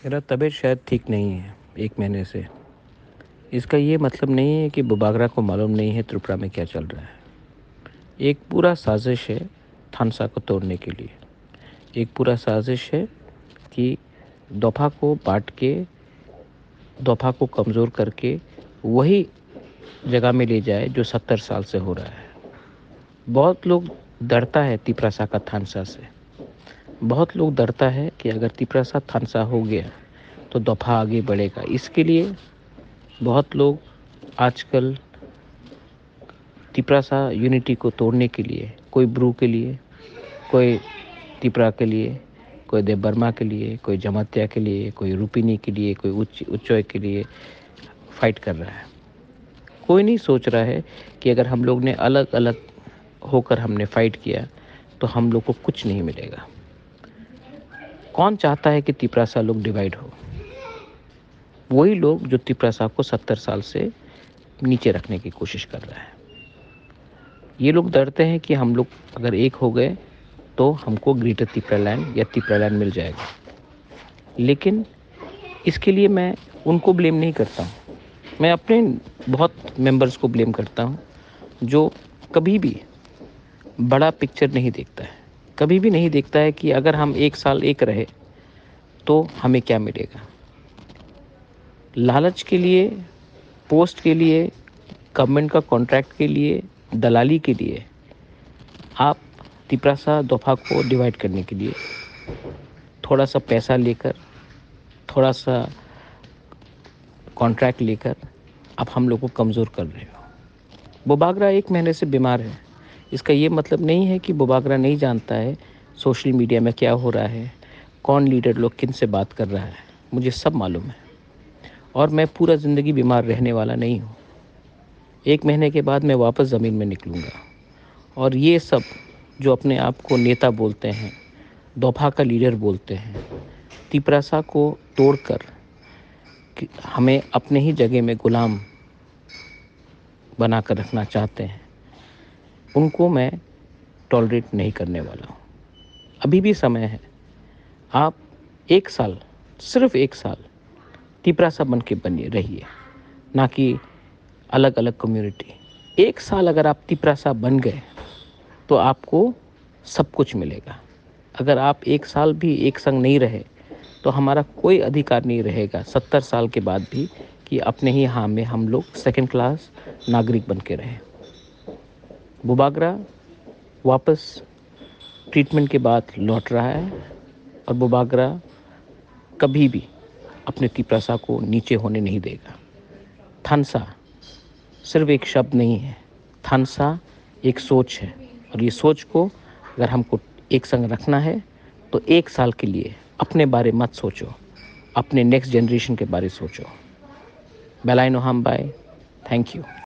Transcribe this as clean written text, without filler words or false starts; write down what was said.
मेरा तबीयत शायद ठीक नहीं है 1 महीने से। इसका ये मतलब नहीं है कि बुबागरा को मालूम नहीं है त्रिपुरा में क्या चल रहा है। एक पूरा साज़िश है थानसा को तोड़ने के लिए। एक पूरा साज़िश है कि दोफा को बाँट के, दोफा को कमज़ोर करके वही जगह में ले जाए जो 70 साल से हो रहा है। बहुत लोग डरता है तिपरासा का थानसा से। बहुत लोग डरता है कि अगर तिपरासा थानसा हो गया तो दोफा आगे बढ़ेगा। इसके लिए बहुत लोग आजकल तिपरासा यूनिटी को तोड़ने के लिए, कोई ब्रू के लिए, कोई तिपरा के लिए, कोई देवबर्मा के लिए, कोई जमातिया के लिए, कोई रूपिनी के लिए, कोई उच्चोय के लिए फाइट कर रहा है। कोई नहीं सोच रहा है कि अगर हम लोग ने अलग अलग होकर हमने फाइट किया तो हम लोग को कुछ नहीं मिलेगा। कौन चाहता है कि तिपरासा लोग डिवाइड हो? वही लोग जो तिपरासा को 70 साल से नीचे रखने की कोशिश कर रहा है। ये लोग डरते हैं कि हम लोग अगर एक हो गए तो हमको ग्रेटर तिपरालैंड या तिपरालैंड मिल जाएगा। लेकिन इसके लिए मैं उनको ब्लेम नहीं करता हूँ। मैं अपने बहुत मेंबर्स को ब्लेम करता हूँ जो कभी भी बड़ा पिक्चर नहीं देखता है। कभी भी नहीं देखता है कि अगर हम 1 साल एक रहे तो हमें क्या मिलेगा। लालच के लिए, पोस्ट के लिए, गवर्नमेंट का कॉन्ट्रैक्ट के लिए, दलाली के लिए आप तिपरासा दोफा को डिवाइड करने के लिए थोड़ा सा पैसा लेकर, थोड़ा सा कॉन्ट्रैक्ट लेकर आप हम लोग को कमज़ोर कर रहे हो। बुबागरा 1 महीने से बीमार है। इसका ये मतलब नहीं है कि बुबागरा नहीं जानता है सोशल मीडिया में क्या हो रहा है, कौन लीडर लोग किन से बात कर रहा है। मुझे सब मालूम है और मैं पूरा ज़िंदगी बीमार रहने वाला नहीं हूँ। 1 महीने के बाद मैं वापस ज़मीन में निकलूँगा। और ये सब जो अपने आप को नेता बोलते हैं, दोफा का लीडर बोलते हैं, तिपरासा को तोड़कर हमें अपने ही जगह में गुलाम बनाकर रखना चाहते हैं, उनको मैं टॉलरेट नहीं करने वाला हूँ। अभी भी समय है। आप 1 साल, सिर्फ 1 साल तिपरासा बन के बनिए रहिए, ना कि अलग अलग कम्युनिटी। 1 साल अगर आप तिपरासा बन गए तो आपको सब कुछ मिलेगा। अगर आप 1 साल भी एक संग नहीं रहे तो हमारा कोई अधिकार नहीं रहेगा 70 साल के बाद भी कि अपने ही हाँ में हम लोग सेकंड क्लास नागरिक बन के रहें। बुबागरा वापस ट्रीटमेंट के बाद लौट रहा है और बुबागरा कभी भी अपने तिपरासा को नीचे होने नहीं देगा। थानसा सिर्फ एक शब्द नहीं है, थानसा एक सोच है और ये सोच को अगर हमको एक संग रखना है तो 1 साल के लिए अपने बारे मत सोचो, अपने नेक्स्ट जनरेशन के बारे सोचो। बेलाइनो हम बाय, थैंक यू।